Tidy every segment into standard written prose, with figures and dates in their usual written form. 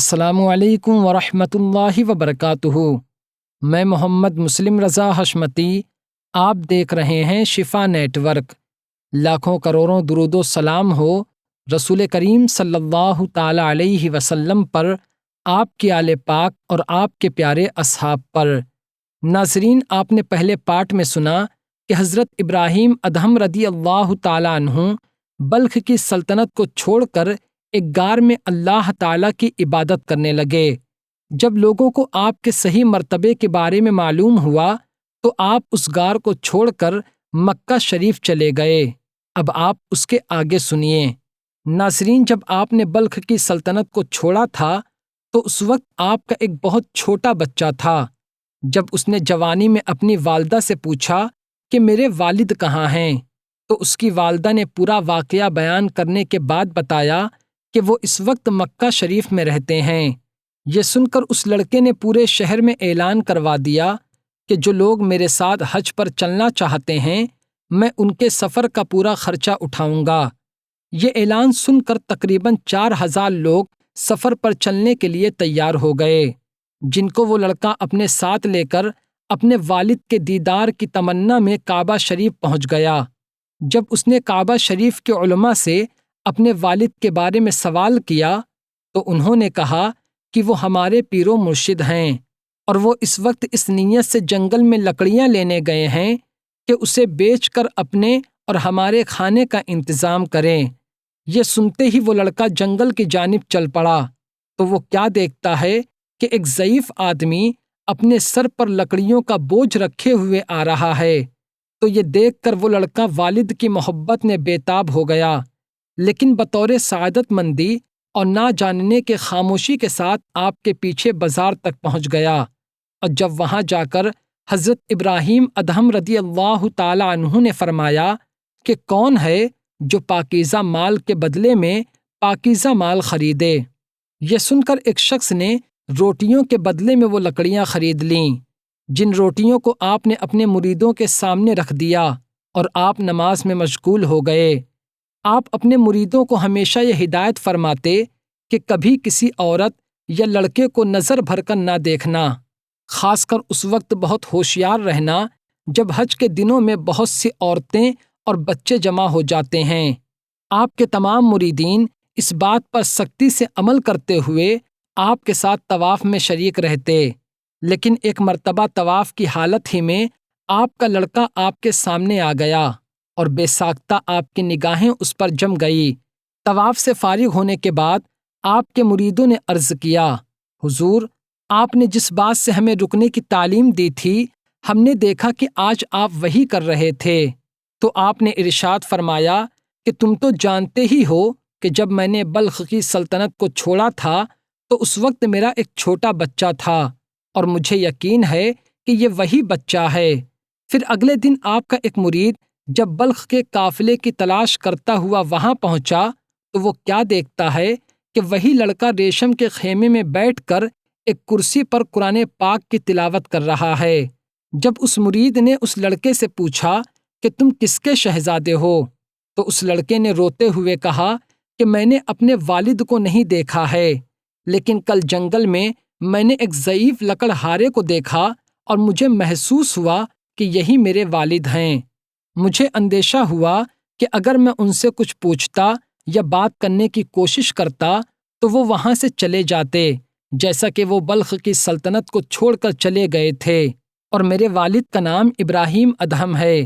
السلام علیکم ورحمۃ اللہ وبرکاتہ۔ میں محمد مسلم رضا حشمتی، آپ دیکھ رہے ہیں شفا نیٹ ورک۔ لاکھوں کروڑوں درود و سلام ہو رسول کریم صلی اللہ تعالی علیہ وسلم پر، آپ کی آل پاک اور آپ کے پیارے اصحاب پر۔ ناظرین، آپ نے پہلے پارٹ میں سنا کہ حضرت ابراہیم ادہم رضی اللہ تعالی عنہ بلخ کی سلطنت کو چھوڑ کر ایک غار میں اللہ تعالیٰ کی عبادت کرنے لگے۔ جب لوگوں کو آپ کے صحیح مرتبے کے بارے میں معلوم ہوا تو آپ اس غار کو چھوڑ کر مکہ شریف چلے گئے۔ اب آپ اس کے آگے سنیے۔ ناظرین، جب آپ نے بلخ کی سلطنت کو چھوڑا تھا تو اس وقت آپ کا ایک بہت چھوٹا بچہ تھا۔ جب اس نے جوانی میں اپنی والدہ سے پوچھا کہ میرے والد کہاں ہیں، تو اس کی والدہ نے پورا واقعہ بیان کرنے کے بعد بتایا کہ وہ اس وقت مکہ شریف میں رہتے ہیں۔ یہ سن کر اس لڑکے نے پورے شہر میں اعلان کروا دیا کہ جو لوگ میرے ساتھ حج پر چلنا چاہتے ہیں، میں ان کے سفر کا پورا خرچہ اٹھاؤں گا۔ یہ اعلان سن کر تقریباً 4000 لوگ سفر پر چلنے کے لیے تیار ہو گئے، جن کو وہ لڑکا اپنے ساتھ لے کر اپنے والد کے دیدار کی تمنا میں کعبہ شریف پہنچ گیا۔ جب اس نے کعبہ شریف کے علماء سے اپنے والد کے بارے میں سوال کیا تو انہوں نے کہا کہ وہ ہمارے پیر و مرشد ہیں اور وہ اس وقت اس نیت سے جنگل میں لکڑیاں لینے گئے ہیں کہ اسے بیچ کر اپنے اور ہمارے کھانے کا انتظام کریں۔ یہ سنتے ہی وہ لڑکا جنگل کی جانب چل پڑا تو وہ کیا دیکھتا ہے کہ ایک ضعیف آدمی اپنے سر پر لکڑیوں کا بوجھ رکھے ہوئے آ رہا ہے۔ تو یہ دیکھ کر وہ لڑکا والد کی محبت میں بےتاب ہو گیا، لیکن بطور سعادت مندی اور نہ جاننے کے خاموشی کے ساتھ آپ کے پیچھے بازار تک پہنچ گیا، اور جب وہاں جا کر حضرت ابراہیم ادہم رضی اللہ تعالی عنہ نے فرمایا کہ کون ہے جو پاکیزہ مال کے بدلے میں پاکیزہ مال خریدے۔ یہ سن کر ایک شخص نے روٹیوں کے بدلے میں وہ لکڑیاں خرید لیں، جن روٹیوں کو آپ نے اپنے مریدوں کے سامنے رکھ دیا اور آپ نماز میں مشغول ہو گئے۔ آپ اپنے مریدوں کو ہمیشہ یہ ہدایت فرماتے کہ کبھی کسی عورت یا لڑکے کو نظر بھر کر نہ دیکھنا، خاص کر اس وقت بہت ہوشیار رہنا جب حج کے دنوں میں بہت سی عورتیں اور بچے جمع ہو جاتے ہیں۔ آپ کے تمام مریدین اس بات پر سختی سے عمل کرتے ہوئے آپ کے ساتھ طواف میں شریک رہتے، لیکن ایک مرتبہ طواف کی حالت ہی میں آپ کا لڑکا آپ کے سامنے آ گیا اور بے ساختہ آپ کی نگاہیں اس پر جم گئی۔ طواف سے فارغ ہونے کے بعد آپ کے مریدوں نے عرض کیا، حضور، آپ نے جس بات سے ہمیں رکنے کی تعلیم دی تھی، ہم نے دیکھا کہ آج آپ وہی کر رہے تھے۔ تو آپ نے ارشاد فرمایا کہ تم تو جانتے ہی ہو کہ جب میں نے بلخ کی سلطنت کو چھوڑا تھا تو اس وقت میرا ایک چھوٹا بچہ تھا، اور مجھے یقین ہے کہ یہ وہی بچہ ہے۔ پھر اگلے دن آپ کا ایک مرید جب بلخ کے قافلے کی تلاش کرتا ہوا وہاں پہنچا تو وہ کیا دیکھتا ہے کہ وہی لڑکا ریشم کے خیمے میں بیٹھ کر ایک کرسی پر قرآن پاک کی تلاوت کر رہا ہے۔ جب اس مرید نے اس لڑکے سے پوچھا کہ تم کس کے شہزادے ہو، تو اس لڑکے نے روتے ہوئے کہا کہ میں نے اپنے والد کو نہیں دیکھا ہے، لیکن کل جنگل میں نے ایک ضعیف لکڑہارے کو دیکھا اور مجھے محسوس ہوا کہ یہی میرے والد ہیں۔ مجھے اندیشہ ہوا کہ اگر میں ان سے کچھ پوچھتا یا بات کرنے کی کوشش کرتا تو وہ وہاں سے چلے جاتے، جیسا کہ وہ بلخ کی سلطنت کو چھوڑ کر چلے گئے تھے، اور میرے والد کا نام ابراہیم ادہم ہے۔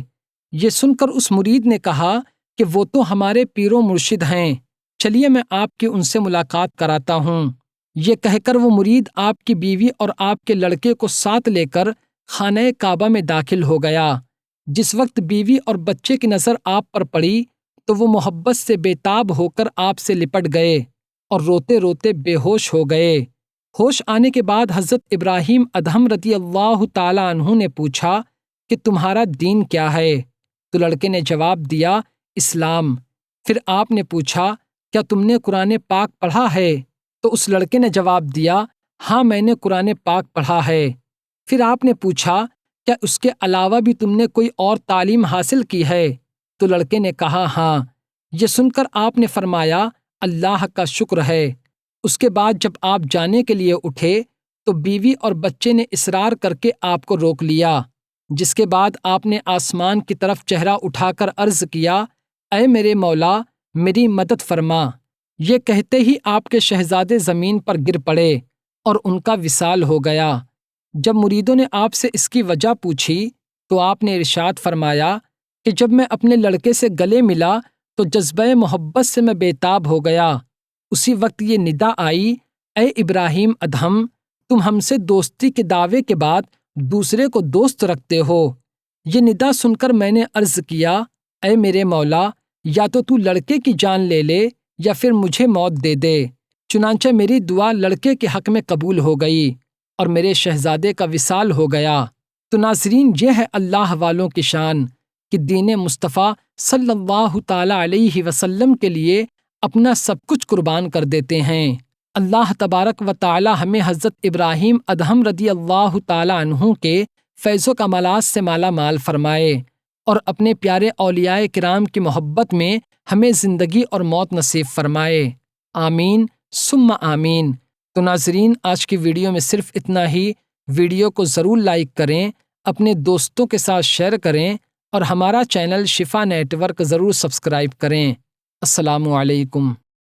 یہ سن کر اس مرید نے کہا کہ وہ تو ہمارے پیر و مرشد ہیں، چلیے میں آپ کی ان سے ملاقات کراتا ہوں۔ یہ کہہ کر وہ مرید آپ کی بیوی اور آپ کے لڑکے کو ساتھ لے کر خانہ کعبہ میں داخل ہو گیا۔ جس وقت بیوی اور بچے کی نظر آپ پر پڑی تو وہ محبت سے بےتاب ہو کر آپ سے لپٹ گئے اور روتے روتے بے ہوش ہو گئے۔ ہوش آنے کے بعد حضرت ابراہیم ادہم رضی اللہ تعالی عنہ نے پوچھا کہ تمہارا دین کیا ہے؟ تو لڑکے نے جواب دیا، اسلام۔ پھر آپ نے پوچھا، کیا تم نے قرآن پاک پڑھا ہے؟ تو اس لڑکے نے جواب دیا، ہاں میں نے قرآن پاک پڑھا ہے۔ پھر آپ نے پوچھا، کیا اس کے علاوہ بھی تم نے کوئی اور تعلیم حاصل کی ہے؟ تو لڑکے نے کہا، ہاں۔ یہ سن کر آپ نے فرمایا، اللہ کا شکر ہے۔ اس کے بعد جب آپ جانے کے لیے اٹھے تو بیوی اور بچے نے اصرار کر کے آپ کو روک لیا، جس کے بعد آپ نے آسمان کی طرف چہرہ اٹھا کر عرض کیا، اے میرے مولا میری مدد فرما۔ یہ کہتے ہی آپ کے شہزادے زمین پر گر پڑے اور ان کا وصال ہو گیا۔ جب مریدوں نے آپ سے اس کی وجہ پوچھی تو آپ نے ارشاد فرمایا کہ جب میں اپنے لڑکے سے گلے ملا تو جذبہ محبت سے میں بے تاب ہو گیا۔ اسی وقت یہ ندا آئی، اے ابراہیم ادہم، تم ہم سے دوستی کے دعوے کے بعد دوسرے کو دوست رکھتے ہو۔ یہ ندا سن کر میں نے عرض کیا، اے میرے مولا، یا تو لڑکے کی جان لے لے یا پھر مجھے موت دے دے۔ چنانچہ میری دعا لڑکے کے حق میں قبول ہو گئی اور میرے شہزادے کا وصال ہو گیا۔ تو ناظرین، یہ ہے اللہ والوں کی شان کہ دین مصطفیٰ صلی اللہ تعالیٰ علیہ وسلم کے لیے اپنا سب کچھ قربان کر دیتے ہیں۔ اللہ تبارک و تعالی ہمیں حضرت ابراہیم ادہم رضی اللہ تعالیٰ عنہ کے فیض و کمالات سے مالا مال فرمائے اور اپنے پیارے اولیاء کرام کی محبت میں ہمیں زندگی اور موت نصیب فرمائے۔ آمین ثم آمین۔ تو ناظرین، آج کی ویڈیو میں صرف اتنا ہی۔ ویڈیو کو ضرور لائک کریں، اپنے دوستوں کے ساتھ شیئر کریں اور ہمارا چینل شفا نیٹ ورک ضرور سبسکرائب کریں۔ السلام علیکم۔